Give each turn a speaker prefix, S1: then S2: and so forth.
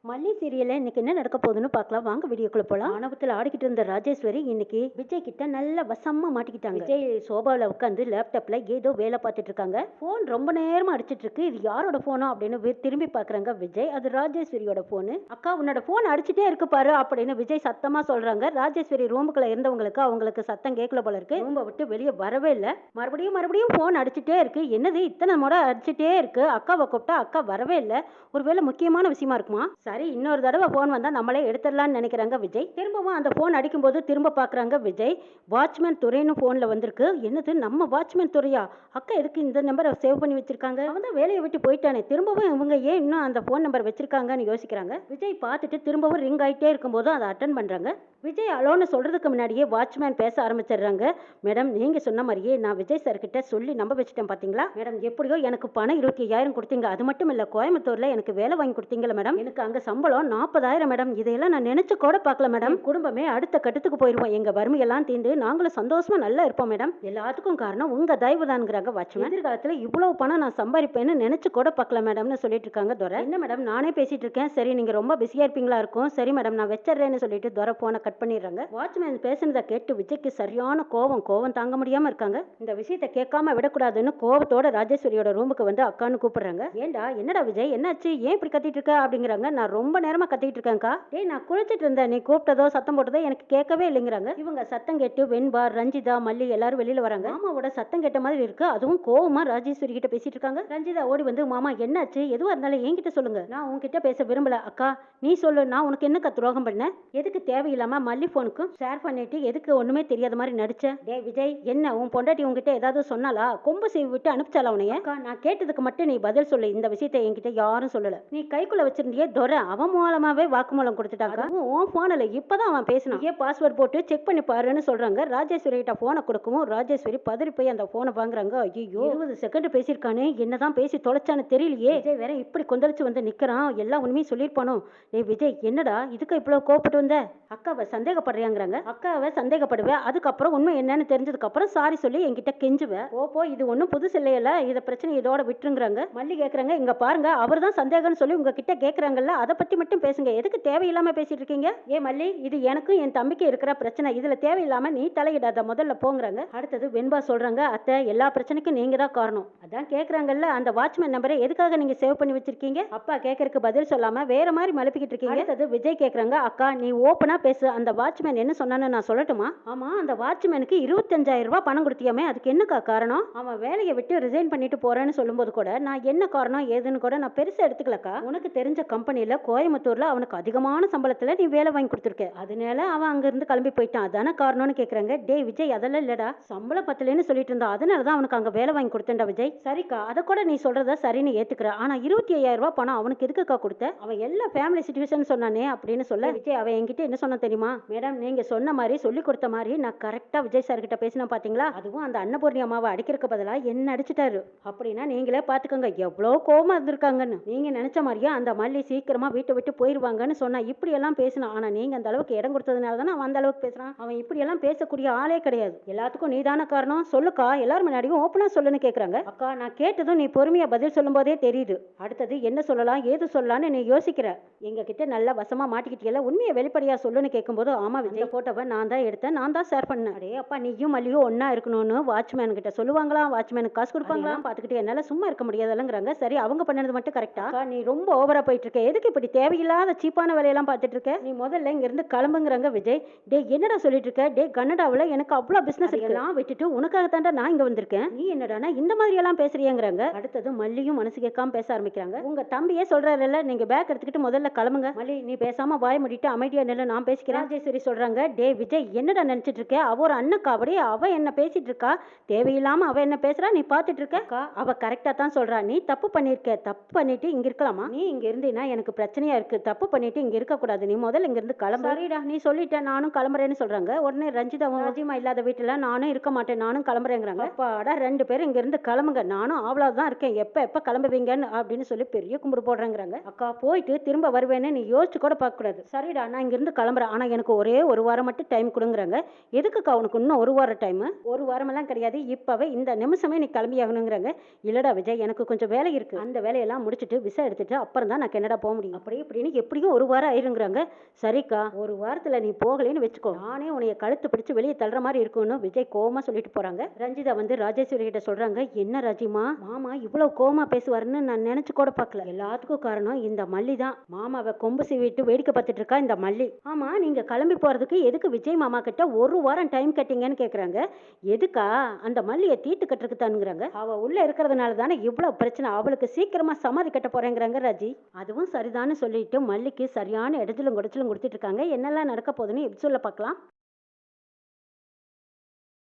S1: மல்லி சீரியல்ல இன்னைக்கு என்ன நடக்க போகுதுன்னு பார்க்கலாம் வாங்க வீடியோக்குள்ள போலாம். ஆணவத்தில் ஆடிக்கிட்டு இருந்த ராஜேஸ்வரி இன்னைக்கு விஜய் கிட்ட நல்ல வசமா மாட்டிக்கிட்டாங்க. விஜய் சோபாவில் உட்காந்து லேப்டாப்ல ஏதோ வேலை பார்த்துட்டு இருக்காங்க. போன் ரொம்ப நேரமா அடிச்சிட்டு இருக்கு. இது யாரோட போனோ அப்படின்னு திரும்பி பாக்குறாங்க விஜய். அது ராஜேஸ்வரியோட போனு. அக்கா உன்னோட போன் அடிச்சுட்டே இருக்கு பாரு அப்படின்னு விஜய் சத்தமா சொல்றாங்க. ராஜேஸ்வரி ரூமுக்குள்ள இருந்தவங்களுக்கு அவங்களுக்கு சத்தம் கேட்கல போல இருக்கு. ரூமை விட்டு வெளியே வரவே இல்லை. மறுபடியும் மறுபடியும் போன் அடிச்சுட்டே இருக்கு. என்னது இத்தனை முறை அடிச்சுட்டே இருக்கு. அக்காவை கூப்பிட்டா அக்கா வரவே இல்லை. ஒருவேளை முக்கியமான விஷயமா இருக்குமா? சரி இன்னொரு தடவை போன் வந்தா நம்மளே எடுத்துடலாம்னு நினைக்கிறாங்க விஜய். திரும்பவும் அந்த போன் அடிக்கும்போது திரும்ப பாக்குறாங்க விஜய். வாட்ச்மேன் துறைன்னு போன்ல வந்திருக்கு. என்னது நம்ம வாட்ச்மேன் துறையா? அக்கா எதுக்கு இந்த நம்பரை சேவ் பண்ணி வச்சிருக்காங்க? அவன் தான் வேலையை விட்டு போயிட்டானே. திரும்பவும் இவங்க ஏன் இன்னும் அந்த போன் நம்பர் வச்சிருக்காங்கன்னு யோசிக்கிறாங்க. விஜய் பார்த்துட்டு திரும்பவும் ரிங் ஆயிட்டே இருக்கும்போது அதை அட்டன் பண்றாங்க. விஜய் அலோன்னு சொல்றதுக்கு முன்னாடியே வாட்ச்மேன் பேச ஆரம்பிச்சிடுறாங்க. மேடம் நீங்க சொன்ன மாதிரியே நான் விஜய் சார் கிட்ட சொல்லி நம்ப வச்சுட்டேன் பாத்தீங்களா மேடம். எப்படியோ எனக்கு பணம் 25,000 கொடுத்தீங்க. அது மட்டும் இல்ல கோயம்புத்தூர்ல எனக்கு வேலை வாங்கி கொடுத்தீங்களா மேடம். எனக்கு அங்க சம்பளம் 40,000 மேடம். இதையெல்லாம் நான் நினைச்சு கூட பார்க்கல மேடம். குடும்பமே அடுத்த கட்டத்துக்கு போயிருவோம். எங்க வறுமையெல்லாம் தீர்ந்து நாங்களும் சந்தோஷமா நல்லா இருப்போம் மேடம். எல்லாத்துக்கும் காரணம் உங்க தயவு தான்ங்கிறாங்க வாட்ச்மேன். எதிர்காலத்துல இவ்வளவு பணம் நான் சம்பாதிப்பேன்னு நினைச்சு கூட பார்க்கல மேடம்னு சொல்லிட்டு இருக்காங்க துரை. என்ன மேடம் நானே பேசிட்டு இருக்கேன். சரி நீங்க ரொம்ப பிஸியா இருப்பீங்களா இருக்கும். சரி மேடம் நான் வச்சிடுறேன்னு சொல்லிட்டு துரை போன கட் பண்ணிடுறாங்க. வாட்ச்மேன் பேசுனதை கேட்டு விஜய்க்கு சரியான கோவம் தாங்க முடியாம இருக்காங்க. இந்த விஷயத்தை கேட்காம விடக்கூடாதுன்னு கோவத்தோட ராஜேஸ்வரியோட ரூமுக்கு வந்து அக்கான்னு கூப்பிடுறாங்க. ஏண்டா என்னடா விஜய் என்னாச்சு ஏன் இப்படி கத்திட்டு இருக்க அப்படிங்கிறாங்க. நான் ரொம்ப நேரமா கத்திட்டு இருக்கேன்க்கா. டேய் நான் குளிச்சிட்டு இருந்தேன். நீ கூப்பிட்டதோ சத்தம் போட்டதோ எனக்கு கேட்கவே இல்லைங்கிறாங்க. இவங்க சத்தம் கேட்டு வெண்பா ரஞ்சிதா மல்லி எல்லாரும் வெளியில வராங்க. மாமாவோட சத்தம் கேட்ட மாதிரி இருக்கு. அதுவும் கோவமா ராஜேஸ்வரி கிட்ட பேசிட்டு இருக்காங்க. ரஞ்சிதா ஓடி வந்து மாமா என்னாச்சு எதுவா இருந்தாலும் என்கிட்ட சொல்லுங்க. நான் உன்கிட்ட பேச விரும்பல. அக்கா நீ சொல்லு நான் உனக்கு என்னக்கா துரோகம் பண்ண? எதுக்கு தேவையில்லாம மல்லி போனுக்கும் ஷேர் பண்ணிட்டு எதுக்கு ஒண்ணுமே தெரியாத மாதிரி நடிச்ச? டேய் விஜய் என்ன உன் பொண்டாட்டி உன்கிட்ட ஏதாவது சொன்னாலா? கொம்பு செய்வி விட்டு அனுப்பிச்சாலா உனைய? அக்கா நான் கேட்டதுக்கு மட்டும் நீ பதில் சொல்லு. இந்த விஷயத்தை என்கிட்ட யாரும் சொல்லல. நீ கைக்குள்ள வச்சிருந்தியே துரை அவன் மூலமாவே வாக்குமூலம் கொடுத்துட்டாங்க. உன் போன்ல இப்பதான் அவன் பேசினான். ஏன் பாஸ்வேர்ட் போட்டு செக் பண்ணி பாருன்னு சொல்றாங்க. ராஜேஸ்வரி கிட்ட போனை கொடுக்கவும் ராஜேஸ்வரி பதறி போய் அந்த போனை வாங்குறாங்க. ஐயோ 20 செகண்ட் பேசியிருக்கானே என்னதான் பேசி தொலைச்சான்னு தெரியலையே. விஜய் வேற இப்படி கொந்தளிச்சு வந்து நிக்கிறான். எல்லா உண்மையும் சொல்லிருப்பானோ? ஏய் விஜய் என்னடா இதுக்கு இவ்வளவு கோபப்பட்டு வந்த? அக்காவை சந்தேகப்படுறியாங்கிறாங்க. அக்காவை சந்தேகப்படுவேன். அதுக்கப்புறம் உண்மை என்னன்னு தெரிஞ்சதுக்கு அப்புறம் சாரி சொல்லி என்கிட்ட கெஞ்சுவேன். ஓப்போ இது ஒன்றும் புதுசு இல்லையில. இதை பிரச்சனை இதோட விட்டுருங்கிறாங்க. மல்லி கேட்குறாங்க இங்க பாருங்க அவர் தான் சந்தேகம்னு சொல்லி உங்ககிட்ட கேட்குறாங்கல்ல அதை பற்றி மட்டும் பேசுங்க. எதுக்கு தேவையில்லாம பேசிட்டு இருக்கீங்க? ஏ மல்லி இது எனக்கும் என் தம்பிக்கு இருக்கிற பிரச்சனை. இதுல தேவையில்லாம நீ தலையிடாத முதல்ல போங்கிறாங்க. அடுத்தது வெண்பா சொல்றாங்க அத்தை எல்லா பிரச்சனைக்கும் நீங்க தான் காரணம். அதான் கேட்குறாங்கல்ல அந்த வாட்ச்மேன் நம்பரை எதுக்காக நீங்க சேவ் பண்ணி வச்சிருக்கீங்க? அப்பா கேட்கறதுக்கு பதில் சொல்லாம வேற மாதிரி மழுப்பிக்கிட்டு இருக்கீங்க. அடுத்தது விஜய் கேட்குறாங்க அக்கா நீ ஓப்பனா பேசு. அந்த வாட்ச்மேன் என்ன சொன்னான்னு நான் சொல்லட்டுமா? ஆமா அந்த வாட்ச்மேனுக்கு 25,000 ரூபாய் பணம் கொடுத்தியாமே அதுக்கு என்னக்கா காரணம்? அவன் வேலையை விட்டு ரிசைன் பண்ணிட்டு போறேன்னு சொல்லும்போது கூட நான் என்ன காரணம் ஏதுன்னு கூட நான் பெருசா எடுத்துக்கலக்கா. உனக்கு தெரிஞ்ச கம்பெனில கோயம்புத்தூர்ல அவனுக்கு அதிகமான சம்பளத்துல நீ வேலை வாங்கி கொடுத்துருக்க. அதனால அவன் அங்க இருந்து கிளம்பி போயிட்டான். அதான காரணம்னு கேக்குறாங்க. டேய் விஜய் அதெல்லாம் இல்லடா சம்பளம் பத்தலன்னு சொல்லிட்டு இருந்தா. அதனாலதான் அவனுக்கு அங்க வேலை வாங்கி கொடுத்தேன்டா விஜய். சரிக்கா அதை கூட நீ சொல்றதா சரின்னு ஏத்துக்கிற. ஆனா 25,000 ரூபாய் பணம் அவனுக்கு எதுக்குக்கா கொடுத்த? அவன் எல்லா ஃபேமிலி சிச்சுவேஷன் சொன்னானே அப்படின்னு சொல்ல விஜய் அவன் என்கிட்ட என்ன சொன்ன தெரியுமா? மேடம் நீங்க சொன்ன மாதிரி சொல்லி கொடுத்த மாதிரி நான் கரெக்டா விஜய் சார் கிட்ட பேசினா பாத்தீங்களா? அதுவும் அந்த அன்னபூர்ணி அம்மாவை அடிக்கிறதுக்கு பதிலா என்ன அடிச்சிட்டாரு. அப்படின்னா நீங்களே பாத்துக்கோங்க எவ்வளவு கோவமா இருந்திருக்காங்கன்னு. நீங்க நினைச்ச மாதிரியே அந்த மல்லி சீக்கிரமா வீட்டை விட்டு போயிருவாங்கன்னு சொன்னா இப்படி எல்லாம் பேசினா. ஆனா நீங்க அந்த அளவுக்கு இடம் கொடுத்ததுனால தானே அவன் அந்த அளவுக்கு பேசுறான். அவன் இப்படி எல்லாம் பேசக்கூடிய ஆளே கிடையாது. எல்லாத்துக்கும் நீதான காரணம் சொல்லுக்கா. எல்லாரும் முன்னாடியும் ஓப்பனா சொல்லுன்னு கேக்குறாங்க. அக்கா நான் கேட்டதும் நீ பொறுமையா பதில் சொல்லும் போதே தெரியுது. அடுத்தது என்ன சொல்லலாம் ஏது சொல்லலாம்னு நீ யோசிக்கிற. எங்க கிட்ட நல்லா வசமா மாட்டிக்கிட்டியல உண்மையை வெளிப்படையா சொல்லுன்னு கேட்கும்போது ஆமா விஜய் போட்டோவை நான் தான் எடுத்தேன் நான் தான் ஷேர் பண்ணேன். அடே அப்பா நீயும் மல்லியும் ஒன்னா இருக்கணும்னு வாட்ச்மேன் கிட்ட சொல்லுவாங்களா? வாட்ச்மேனுக்கு காசு கொடுப்பாங்களா? பாத்துக்கிட்டு என்னால சும்மா இருக்க முடியாதுங்கிறாங்க. சரி அவங்க பண்ணது மட்டும் கரெக்டா? நீ ரொம்ப ஓவரா போயிட்டு இருக்க. எதுக்கு இப்படி தேவையில்லாத சீப்பான வேலையெல்லாம் பார்த்துட்டு இருக்க? நீ முதல்ல இங்க இருந்து கிளம்புங்கிறாங்க விஜய். டே என்னடா சொல்லிட்டு இருக்க? டே கன்னடாவில் எனக்கு அவ்வளவு பிசினஸ் எல்லாம் விட்டுட்டு உனக்காக தாண்டா நான் இங்க வந்திருக்கேன். நீ என்னடானா இந்த மாதிரி எல்லாம் பேசுறியாங்கிறாங்க. அடுத்தது மல்லியும் மனசு கேட்காம பேச ஆரம்பிக்கிறாங்க. உங்க தம்பியே சொல்றாருல்ல நீங்க பேக் எடுத்துக்கிட்டு முதல்ல கிளம்புங்க. மல்லி நீ பேசாம வாய் மூடிட்டு அமைதியா நில்ல நான் பேசிக்கிறேன். ராஜேஸ்வரி சொல்றாங்க டே விஜய் என்னடா நினைச்சிட்டு இருக்க? அவ ஒரு அண்ணக்காவடி அவ என்ன பேசிட்டு இருக்கா. தேவையில்லாம அவ என்ன பேசுறா நீ பாத்துட்டு இருக்க. அவ கரெக்டா தான் சொல்றா. நீ தப்பு பண்ணிருக்க. தப்பு பண்ணிட்டு இங்க இருக்கலாமா? நீ இங்க இருந்தீனா எனக்கு பிரச்சனையா இருக்கு. தப்பு பண்ணிட்டு இங்க இருக்க கூடாது. நீ முதல்ல இங்க இருந்து கிளம்பு. சரிடா நீ சொல்லிட்ட நானும் கிளம்புறேன்னு சொல்றாங்க. உடனே ரஞ்சிதாவும் ராஜிமா இல்லாத வீட்டுல நானும் இருக்க மாட்டேன் நானும் கிளம்புறேங்கிறாங்க. அப்பாடா 2 பேரும் இங்க இருந்து கிளம்புங்க. நானும் அவ்வளவுதான் இருக்கேன். எப்ப கிளம்புவீங்கன்னு அப்படின்னு சொல்லி பெரிய கும்பிடு போடுறேங்கிறாங்க. அக்கா போயிட்டு திரும்ப வருவேன்னு நீ யோசிச்சு கூட பார்க்க கூடாது. சரிடா நான் இங்க இருந்து கிளம்புறேன். ஆனா எனக்கு ஒரே ஒரு வாரம் மட்டும் டைம் கொடுங்குறாங்க. எதுக்குக்கா உனக்கு இன்னும் ஒரு வாரம் டைமு? ஒரு வாரமெல்லாம் கிடையாது, இப்பவே இந்த நிமிஷமே நீ கிளம்பி ஆகணுங்கிறாங்க. இல்லடா விஜய், எனக்கு கொஞ்சம் வேலை இருக்கு, அந்த வேலையெல்லாம் முடிச்சுட்டு விசா எடுத்துட்டு அப்புறம் தான் நான் கனடா போக முடியும். அப்படி இப்படின்னு எப்படியும் ஒரு வாரம் ஆயிருங்கிறாங்க. சரிக்கா, ஒரு வாரத்துல நீ போகலைன்னு வச்சுக்கோ, நானே உன்னைய கழுத்து பிடிச்சு வெளியே தள்ளுற மாதிரி இருக்கும்னு விஜய் கோவமா சொல்லிட்டு போறாங்க. ரஞ்சிதா வந்து ராஜேஸ்வரி கிட்ட சொல்றாங்க, என்ன ராஜிமா, மாமா இவ்வளவு கோவமா பேசுவாருன்னு நான் நினைச்சு கூட பார்க்கல. எல்லாத்துக்கும் காரணம் இந்த மல்லி தான். மாமாவை கொம்பு சீவிட்டு வேடிக்கை பார்த்துட்டு இருக்கா இந்த மல்லி. ஆமா, நீங்க கிளம்பி போறதுக்கு எதுக்கு விஜய் மாமா கிட்ட ஒரு வாரம் டைம் கேட்டீங்கன்னு கேக்குறாங்க. எதுக்கா? அந்த மல்லியை தீர்த்து கட்டுறதுக்கு தானுங்கிறாங்க. அவ உள்ள இருக்கிறதுனால தானே இவ்வளவு பிரச்சனை, அவளுக்கு சீக்கிரமா சமாதி கட்ட போறேங்கிறாங்க ராஜி. அதுவும் சரிதான்னு சொல்லிட்டு மல்லிக்கு சரியான இடத்திலும் குடைச்சலும் கொடுத்துட்டு இருக்காங்க. என்னெல்லாம் நடக்க போகுதுன்னு எபிசோட்ல பார்க்கலாம்.